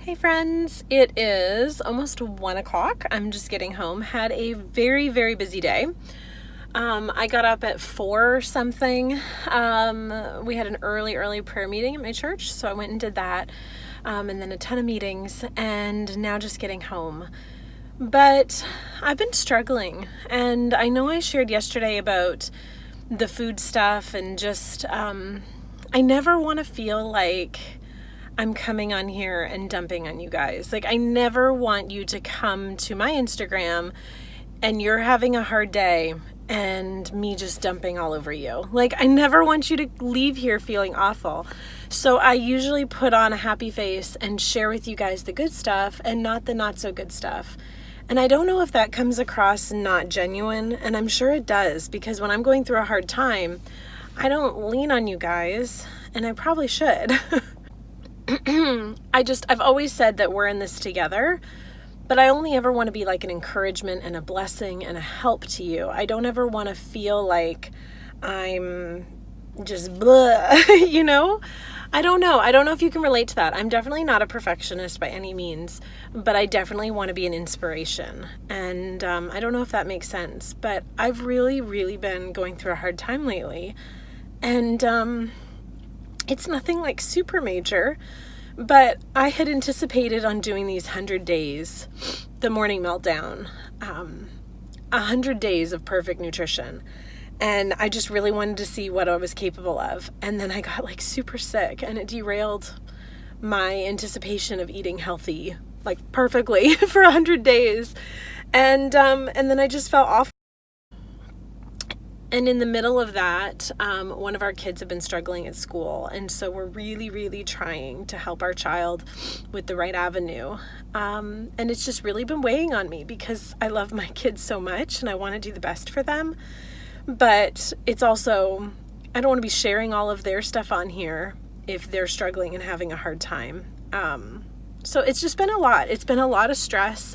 Hey friends, it is almost 1 o'clock. I'm just getting home. Had a very, very busy day. I got up at 4 something. We had an early prayer meeting at my church, so I went and did that. And then a ton of meetings, and now just getting home. But I've been struggling, and I know I shared yesterday about the food stuff and just, I never want to feel like I'm coming on here and dumping on you guys. Like, I never want you to come to my Instagram and you're having a hard day and me just dumping all over you. Like, I never want you to leave here feeling awful. So I usually put on a happy face and share with you guys the good stuff and not the not so good stuff. And I don't know if that comes across not genuine, and I'm sure it does, because when I'm going through a hard time, I don't lean on you guys, and I probably should. I've always said that we're in this together, but I only ever want to be like an encouragement and a blessing and a help to you. I don't ever want to feel like I'm just blah, you know? I don't know. I don't know if you can relate to that. I'm definitely not a perfectionist by any means, but I definitely want to be an inspiration. And I don't know if that makes sense, but I've really, really been going through a hard time lately. And it's nothing like super major, but I had anticipated on doing these 100 days, the morning meltdown, 100 days of perfect nutrition. And I just really wanted to see what I was capable of. And then I got like super sick, and it derailed my anticipation of eating healthy, like perfectly for 100 days. And then I just felt awful. And in the middle of that, one of our kids have been struggling at school. And so we're really, really trying to help our child with the right avenue. And it's just really been weighing on me because I love my kids so much and I want to do the best for them. But it's also, I don't want to be sharing all of their stuff on here if they're struggling and having a hard time. So it's just been a lot. It's been a lot of stress.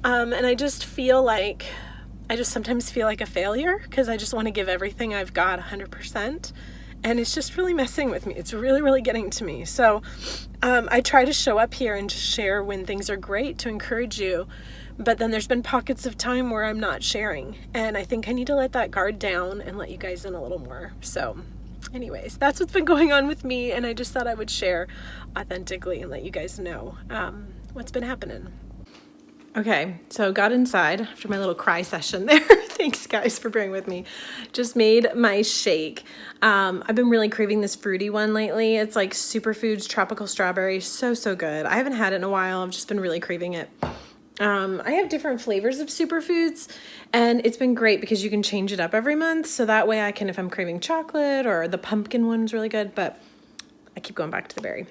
And I just sometimes feel like a failure because I just want to give everything I've got 100%. And it's just really messing with me. It's really, really getting to me. So I try to show up here and just share when things are great to encourage you. But then there's been pockets of time where I'm not sharing. And I think I need to let that guard down and let you guys in a little more. So anyways, that's what's been going on with me. And I just thought I would share authentically and let you guys know what's been happening. Okay, so got inside after my little cry session there. Thanks guys for bearing with me. Just made my shake. I've been really craving this fruity one lately. It's like Superfoods Tropical Strawberry. So good. I haven't had it in a while. I've just been really craving it. I have different flavors of superfoods, and it's been great because you can change it up every month. So that way I can, if I'm craving chocolate, or the pumpkin one's really good, but I keep going back to the berry.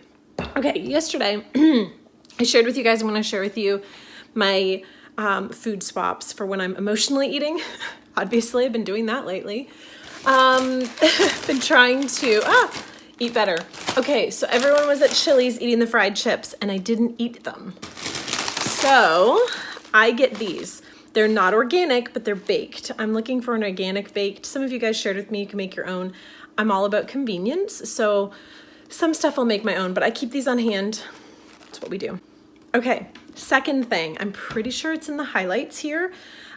Okay, yesterday I shared with you guys, I'm going to share with you my food swaps for when I'm emotionally eating. Obviously, I've been doing that lately. Been trying to eat better. Okay, so everyone was at Chili's eating the fried chips, and I didn't eat them. So I get these. They're not organic, but they're baked. I'm looking for an organic baked. Some of you guys shared with me you can make your own. I'm all about convenience, so some stuff I'll make my own, but I keep these on hand. That's what we do. Okay, second thing. I'm pretty sure it's in the highlights here.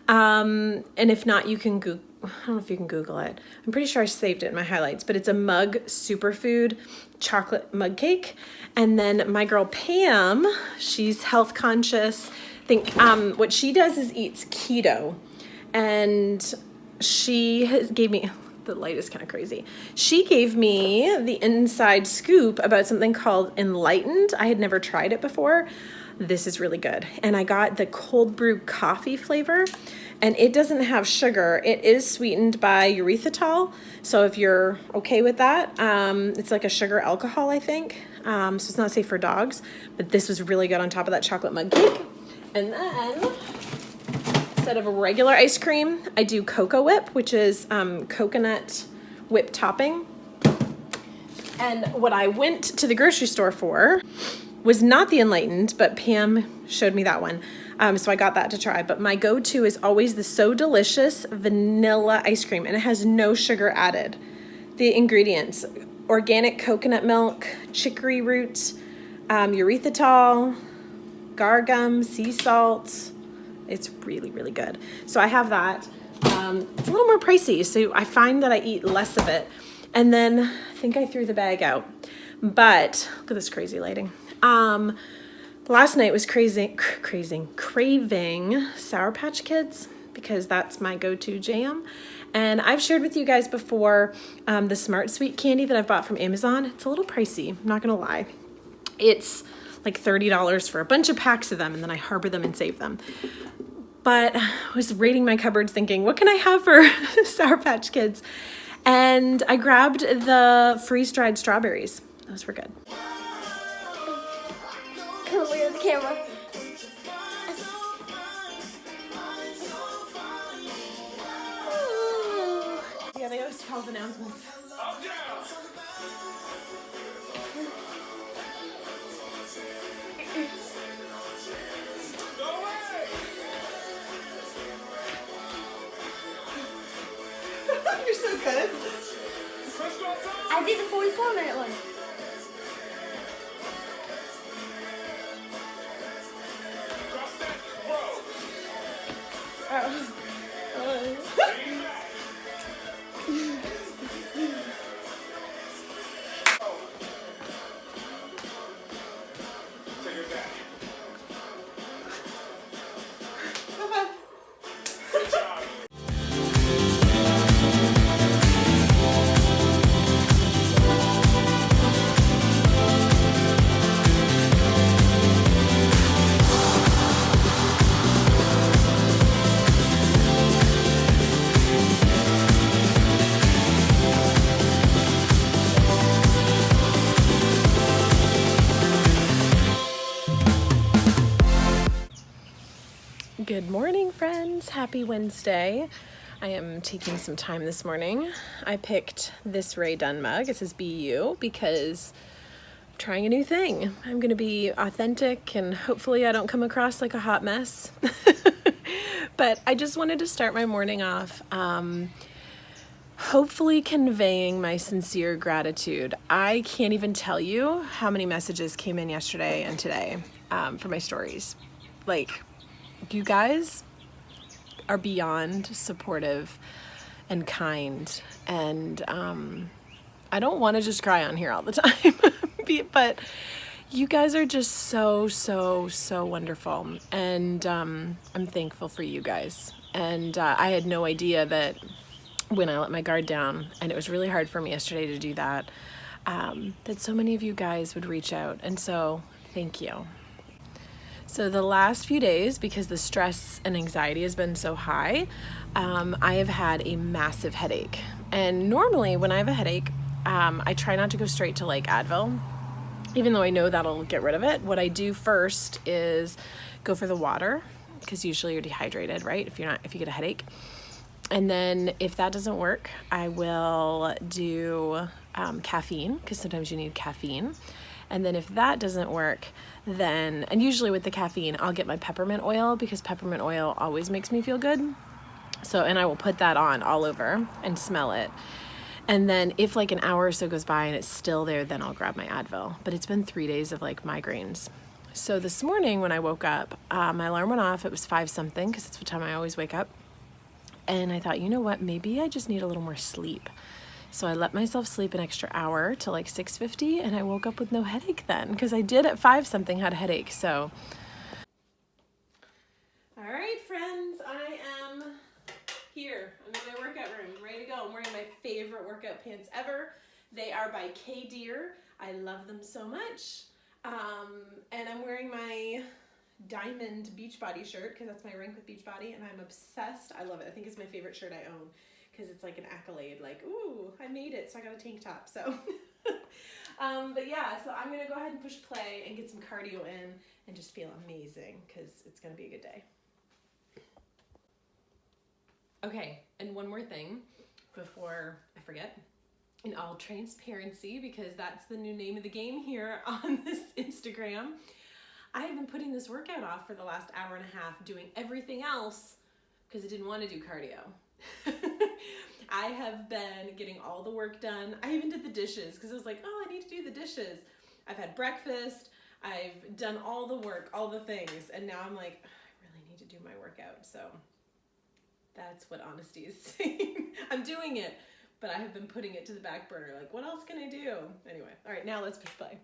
And if not, you can Google. I don't know if you can Google it. I'm pretty sure I saved it in my highlights, but it's a Mug Superfood chocolate mug cake. And then my girl Pam, she's health conscious. What she does is eats keto, and she gave me, the light is kind of crazy. She gave me the inside scoop about something called Enlightened. I had never tried it before. This is really good. And I got the cold brew coffee flavor, and it doesn't have sugar. It is sweetened by erythritol. So if you're okay with that, it's like a sugar alcohol, I think. So it's not safe for dogs, but this was really good on top of that chocolate mug cake. And then instead of a regular ice cream, I do Cocoa Whip, which is coconut whip topping. And what I went to the grocery store for was not the Enlightened, but Pam showed me that one. So I got that to try. But my go-to is always the So Delicious vanilla ice cream, and it has no sugar added. The ingredients: organic coconut milk, chicory root, erythritol, agar gum, sea salt. It's really, really good. So I have that. It's a little more pricey, so I find that I eat less of it. And then I think I threw the bag out. But look at this crazy lighting. Last night was craving Sour Patch Kids because that's my go-to jam. And I've shared with you guys before the Smart Sweet candy that I've bought from Amazon. It's a little pricey, I'm not gonna lie. It's like $30 for a bunch of packs of them, and then I harbor them and save them. But I was raiding my cupboards thinking, what can I have for Sour Patch Kids? And I grabbed the freeze-dried strawberries. Those were good. Come look at the camera. Yeah, they always tell the announcements. You're so good. I did the 44-minute one. Good morning, friends. Happy Wednesday. I am taking some time this morning. I picked this Ray Dunn mug. It says BU because I'm trying a new thing. I'm going to be authentic and hopefully I don't come across like a hot mess. But I just wanted to start my morning off hopefully conveying my sincere gratitude. I can't even tell you how many messages came in yesterday and today for my stories. Like, you guys are beyond supportive and kind, and I don't want to just cry on here all the time, but you guys are just so wonderful, and I'm thankful for you guys. And I had no idea that when I let my guard down, and it was really hard for me yesterday to do that, that so many of you guys would reach out, and so thank you. So the last few days, because the stress and anxiety has been so high, I have had a massive headache. And normally when I have a headache, I try not to go straight to like Advil, even though I know that'll get rid of it. What I do first is go for the water, because usually you're dehydrated, right? If you get a headache. And then if that doesn't work, I will do caffeine, because sometimes you need caffeine. And then if that doesn't work, then, and usually with the caffeine, I'll get my peppermint oil, because peppermint oil always makes me feel good. So, and I will put that on all over and smell it. And then if like an hour or so goes by and it's still there, then I'll grab my Advil. But it's been 3 days of like migraines. So this morning when I woke up, my alarm went off. It was 5 something, because it's what time I always wake up. And I thought, you know what, maybe I just need a little more sleep. So I let myself sleep an extra hour till like 6:50, and I woke up with no headache then, because I did at 5 something had a headache. So, all right, friends, I am here. I'm in my workout room, ready to go. I'm wearing my favorite workout pants ever. They are by K Deer. I love them so much. And I'm wearing my diamond Beachbody shirt, because that's my rank with Beachbody, and I'm obsessed. I love it. I think it's my favorite shirt I own, because it's like an accolade, like, ooh, I made it, so I got a tank top, so. But yeah, so I'm gonna go ahead and push play and get some cardio in and just feel amazing, because it's gonna be a good day. Okay, and one more thing before I forget. In all transparency, because that's the new name of the game here on this Instagram, I have been putting this workout off for the last hour and a half, doing everything else, because I didn't want to do cardio. I have been getting all the work done. I even did the dishes, because I was like, oh, I need to do the dishes. I've had breakfast. I've done all the work, all the things, and now I'm like, I really need to do my workout. So that's what honesty is saying. I'm doing it, but I have been putting it to the back burner. Like, what else can I do? Anyway, all right, now let's push play.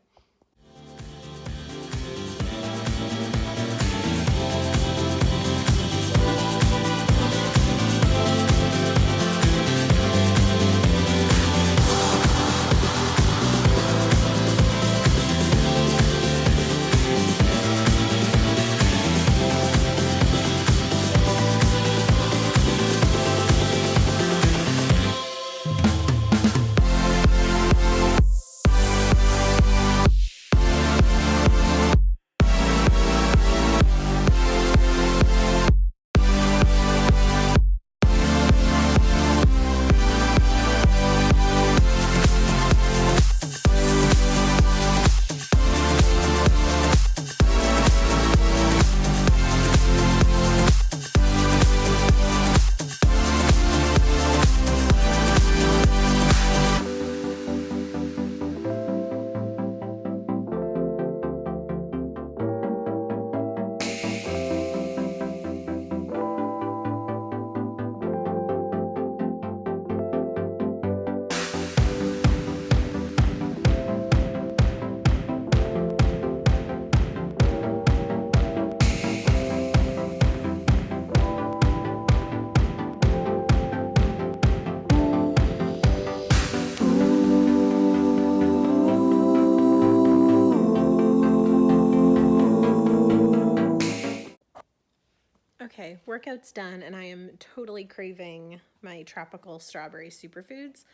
Okay, workout's done and I am totally craving my tropical strawberry superfoods.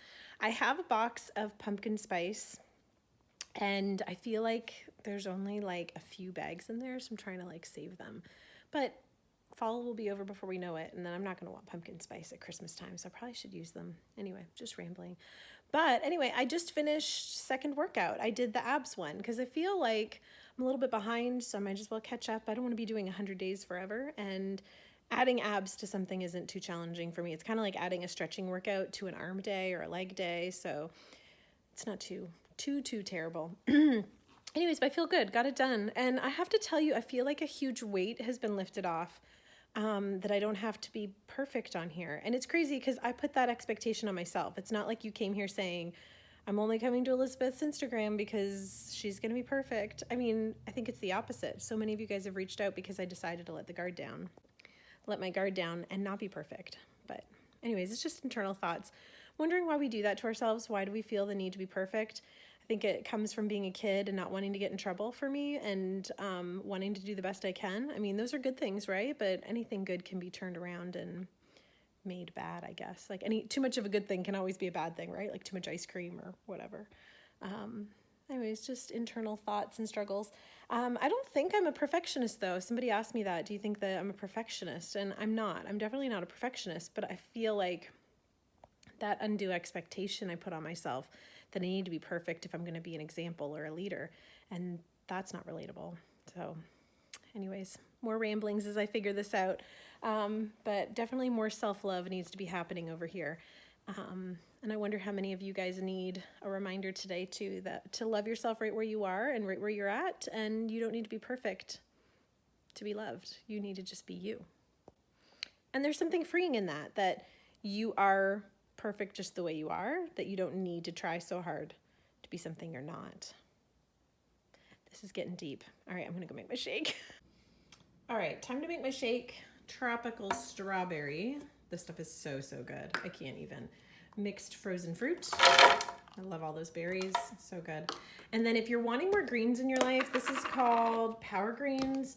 I have a box of pumpkin spice and I feel like there's only like a few bags in there, so I'm trying to like save them. But fall will be over before we know it, and then I'm not gonna want pumpkin spice at Christmas time, so I probably should use them. Anyway, just rambling. But anyway, I just finished second workout. I did the abs one because I feel like I'm a little bit behind, so I might as well catch up. I don't want to be doing 100 days forever, and adding abs to something isn't too challenging for me. It's kind of like adding a stretching workout to an arm day or a leg day, so it's not too terrible. Anyways, but I feel good, got it done. And I have to tell you, I feel like a huge weight has been lifted off, that I don't have to be perfect on here. And it's crazy because I put that expectation on myself. It's not like you came here saying, I'm only coming to Elizabeth's Instagram because she's going to be perfect. I mean, I think it's the opposite. So many of you guys have reached out because I decided to let my guard down and not be perfect. But anyways, it's just internal thoughts. Wondering why we do that to ourselves. Why do we feel the need to be perfect? I think it comes from being a kid and not wanting to get in trouble for me, and wanting to do the best I can. I mean, those are good things, right? But anything good can be turned around and made bad, I guess. Like too much of a good thing can always be a bad thing, right? Like too much ice cream or whatever. Anyways, just internal thoughts and struggles. I don't think I'm a perfectionist though. Somebody asked me that, do you think that I'm a perfectionist? And I'm not. I'm definitely not a perfectionist, but I feel like that undue expectation I put on myself that I need to be perfect if I'm going to be an example or a leader, and that's not relatable. So anyways, more ramblings as I figure this out, but definitely more self-love needs to be happening over here. And I wonder how many of you guys need a reminder today too, that to love yourself right where you are and right where you're at, and you don't need to be perfect to be loved. You need to just be you. And there's something freeing in that you are perfect just the way you are, that you don't need to try so hard to be something you're not. This is getting deep. All right, I'm gonna go make my shake. All right, time to make my shake. Tropical strawberry. This stuff is so good. I can't even. Mixed frozen fruit. I love all those berries, so good. And then if you're wanting more greens in your life, this is called Power Greens.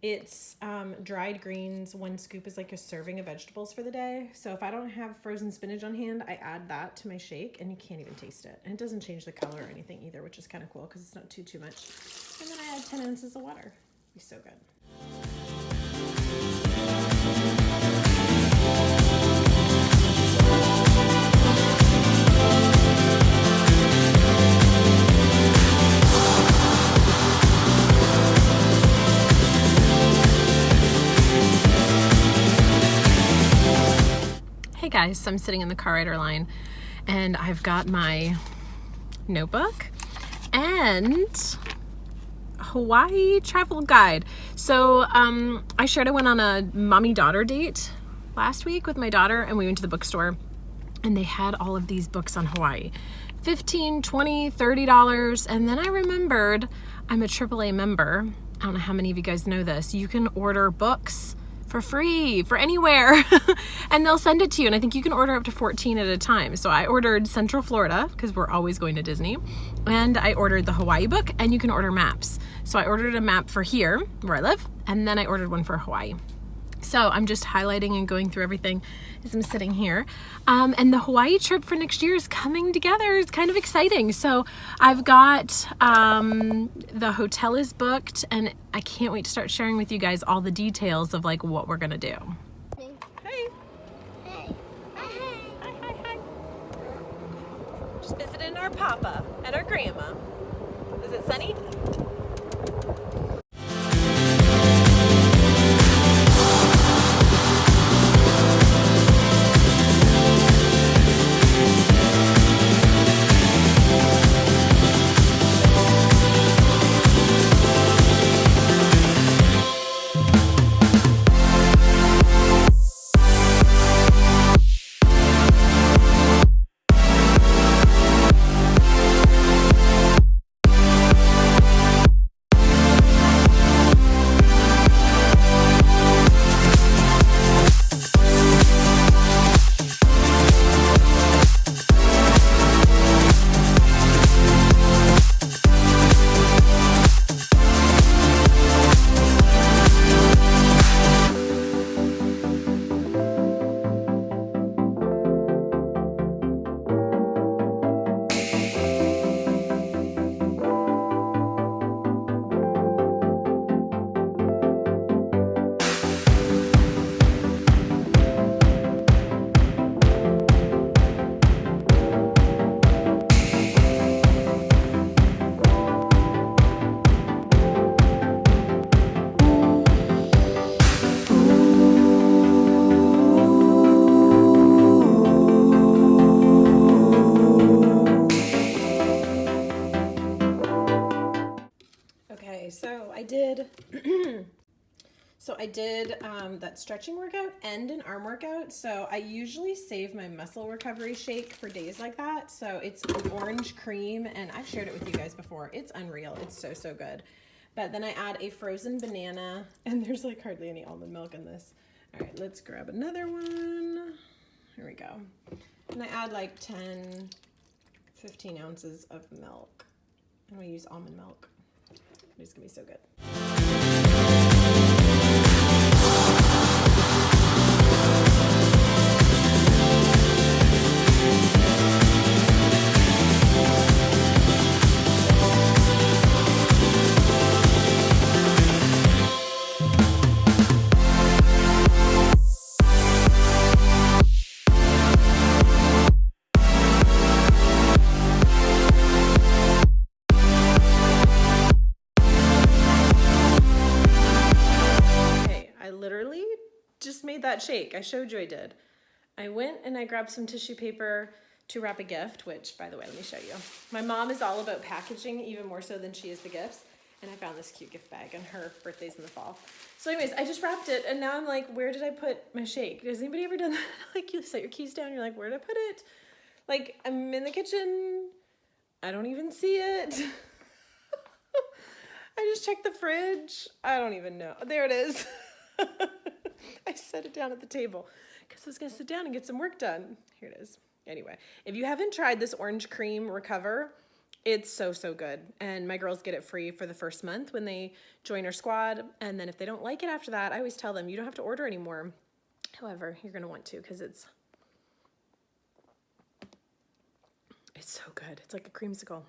It's dried greens. 1 scoop is like a serving of vegetables for the day. So if I don't have frozen spinach on hand, I add that to my shake and you can't even taste it. And it doesn't change the color or anything either, which is kind of cool because it's not too much. And then I add 10 ounces of water. It'll be so good. Hey guys, so I'm sitting in the car rider line and I've got my notebook and Hawaii travel guide. So I shared I went on a mommy-daughter date last week with my daughter, and we went to the bookstore, and they had all of these books on Hawaii. $15, $20, $30. And then I remembered I'm a AAA member. I don't know how many of you guys know this. You can order books for free for anywhere and they'll send it to you. And I think you can order up to 14 at a time. So I ordered Central Florida because we're always going to Disney, and I ordered the Hawaii book, and you can order maps. So I ordered a map for here where I live, and then I ordered one for Hawaii. So I'm just highlighting and going through everything as I'm sitting here. And the Hawaii trip for next year is coming together. It's kind of exciting. So I've got, the hotel is booked, and I can't wait to start sharing with you guys all the details of like what we're gonna do. Hey. Hey. Hey. Hi. Hi. Just visiting our papa and our grandma. Is it sunny? I did that stretching workout and an arm workout. So I usually save my muscle recovery shake for days like that. So it's an orange cream, and I've shared it with you guys before. It's unreal. It's so good. But then I add a frozen banana, and there's like hardly any almond milk in this. All right, let's grab another one. Here we go. And I add like 10, 15 ounces of milk. I'm gonna use almond milk. It's gonna be so good. Just made that shake. I showed you I did. I went and I grabbed some tissue paper to wrap a gift, which, by the way, let me show you. My mom is all about packaging, even more so than she is the gifts. And I found this cute gift bag, and her birthday's in the fall. So anyways, I just wrapped it, and now I'm like, where did I put my shake? Has anybody ever done that? Like, you set your keys down, you're like, where did I put it? Like, I'm in the kitchen. I don't even see it. I just checked the fridge. I don't even know. There it is. I set it down at the table because I was going to sit down and get some work done. Here it is. Anyway, if you haven't tried this orange cream recover, it's so good. And my girls get it free for the first month when they join our squad. And then if they don't like it after that, I always tell them, you don't have to order anymore. However, you're going to want to because it's so good. It's like a creamsicle.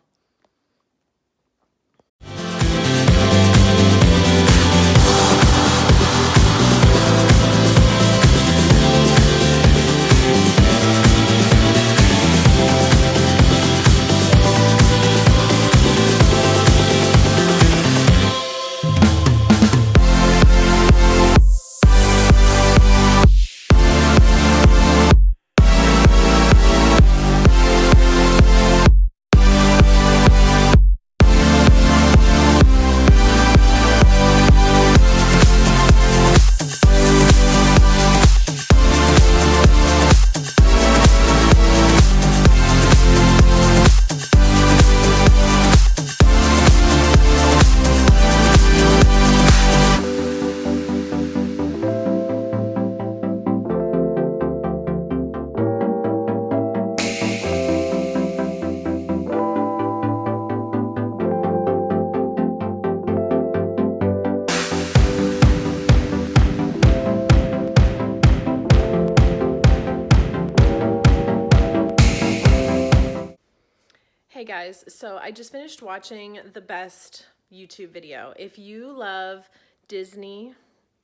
guys, so I just finished watching the best YouTube video. If you love Disney,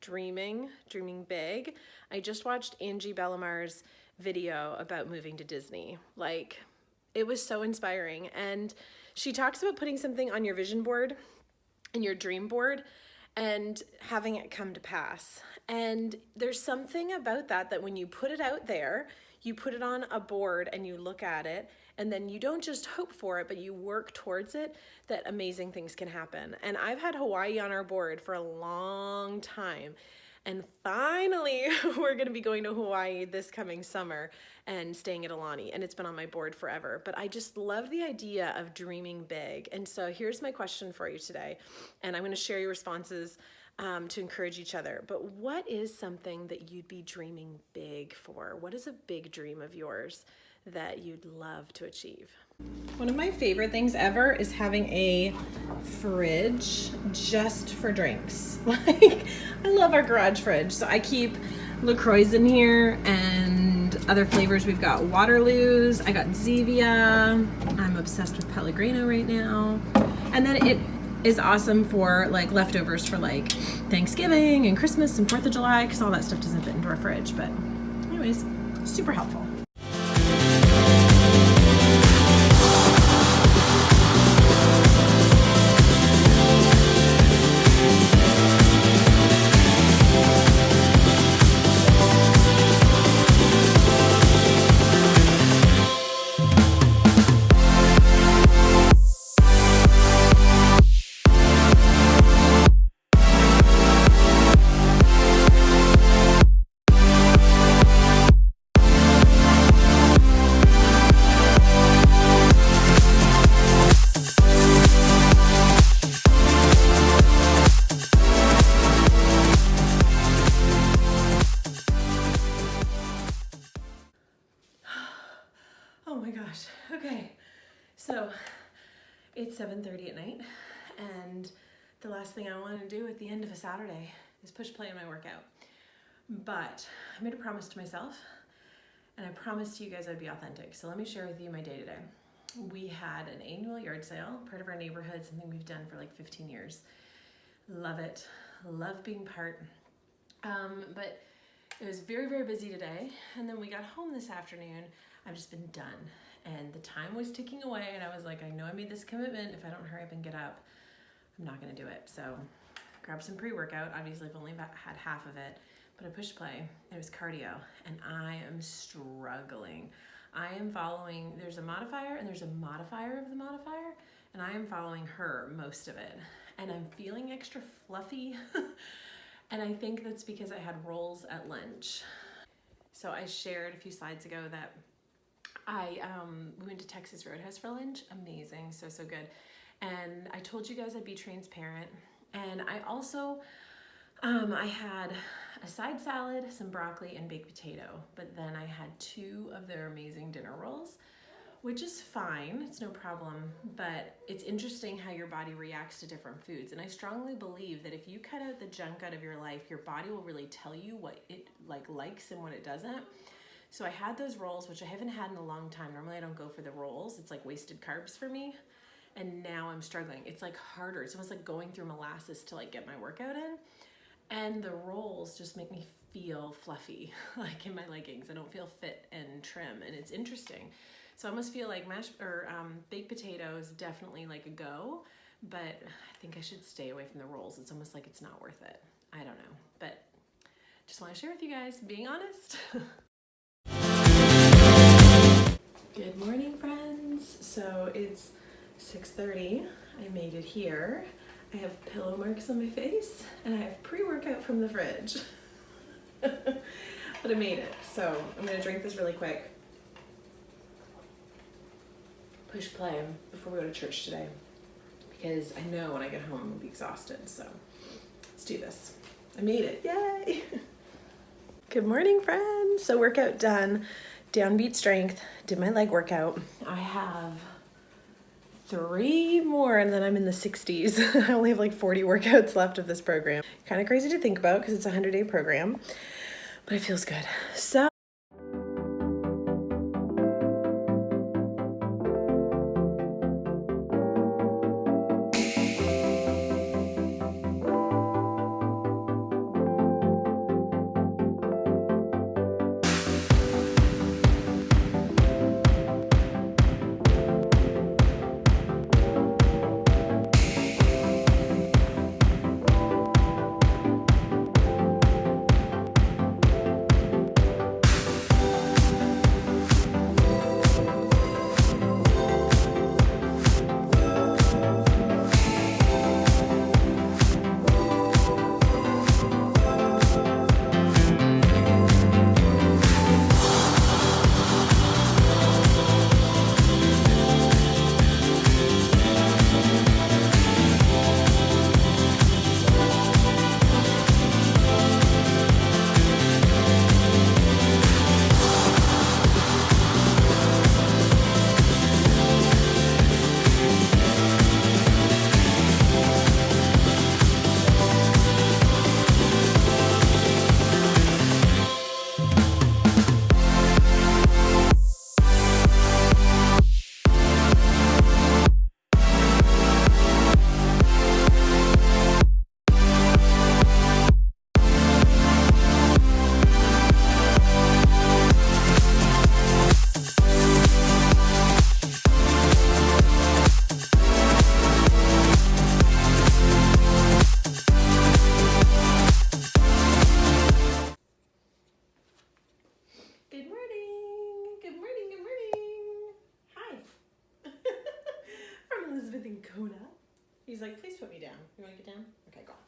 dreaming big, I just watched Angie Bellamar's video about moving to Disney. Like, it was so inspiring. And she talks about putting something on your vision board and your dream board and having it come to pass. And there's something about that when you put it out there, you put it on a board and you look at it, and then you don't just hope for it, but you work towards it, that amazing things can happen. And I've had Hawaii on our board for a long time. And finally, we're gonna be going to Hawaii this coming summer and staying at Alani, and it's been on my board forever. But I just love the idea of dreaming big. And so here's my question for you today, and I'm gonna share your responses to encourage each other. But what is something that you'd be dreaming big for? What is a big dream of yours that you'd love to achieve? One of my favorite things ever is having a fridge just for drinks. Like, I love our garage fridge. So I keep LaCroix in here and other flavors. We've got Waterloos, I got Zevia. I'm obsessed with Pellegrino right now. And then it is awesome for like leftovers for like Thanksgiving and Christmas and 4th of July, because all that stuff doesn't fit into our fridge. But anyways, super helpful. Oh my gosh, okay. So it's 7:30 at night, and the last thing I want to do at the end of a Saturday is push play on my workout. But I made a promise to myself, and I promised you guys I'd be authentic. So let me share with you my day today. We had an annual yard sale, part of our neighborhood, something we've done for like 15 years. Love it, love being part. But it was very, very busy today. And then we got home this afternoon. I've just been done. And the time was ticking away, and I was like, I know I made this commitment. If I don't hurry up and get up, I'm not gonna do it. So grab some pre-workout. Obviously I've only had half of it, but I pushed play, and it was cardio, and I am struggling. I am following, there's a modifier and there's a modifier of the modifier, and I am following her most of it. And I'm feeling extra fluffy. And I think that's because I had rolls at lunch. So I shared a few slides ago that we went to Texas Roadhouse for lunch. Amazing, so good. And I told you guys I'd be transparent. And I also, I had a side salad, some broccoli, and baked potato. But then I had 2 of their amazing dinner rolls, which is fine, it's no problem. But it's interesting how your body reacts to different foods. And I strongly believe that if you cut out the junk out of your life, your body will really tell you what it likes and what it doesn't. So I had those rolls, which I haven't had in a long time. Normally I don't go for the rolls. It's like wasted carbs for me. And now I'm struggling. It's like harder. It's almost like going through molasses to like get my workout in. And the rolls just make me feel fluffy, like in my leggings. I don't feel fit and trim, and it's interesting. So I almost feel like baked potatoes definitely like a go, but I think I should stay away from the rolls. It's almost like it's not worth it. I don't know, but just want to share with you guys, being honest. Good morning, friends. So it's 6:30. I made it here. I have pillow marks on my face, and I have pre-workout from the fridge. But I made it, so I'm gonna drink this really quick. Push play before we go to church today, because I know when I get home I'll be exhausted. So let's do this. I made it, yay! Good morning, friends. So workout done, downbeat strength, did my leg workout. I have 3 more and then I'm in the 60s. I only have like 40 workouts left of this program. Kind of crazy to think about because it's a 100-day program, but it feels good. So Dakota. He's like, please put me down. You want to get down? Okay, go on.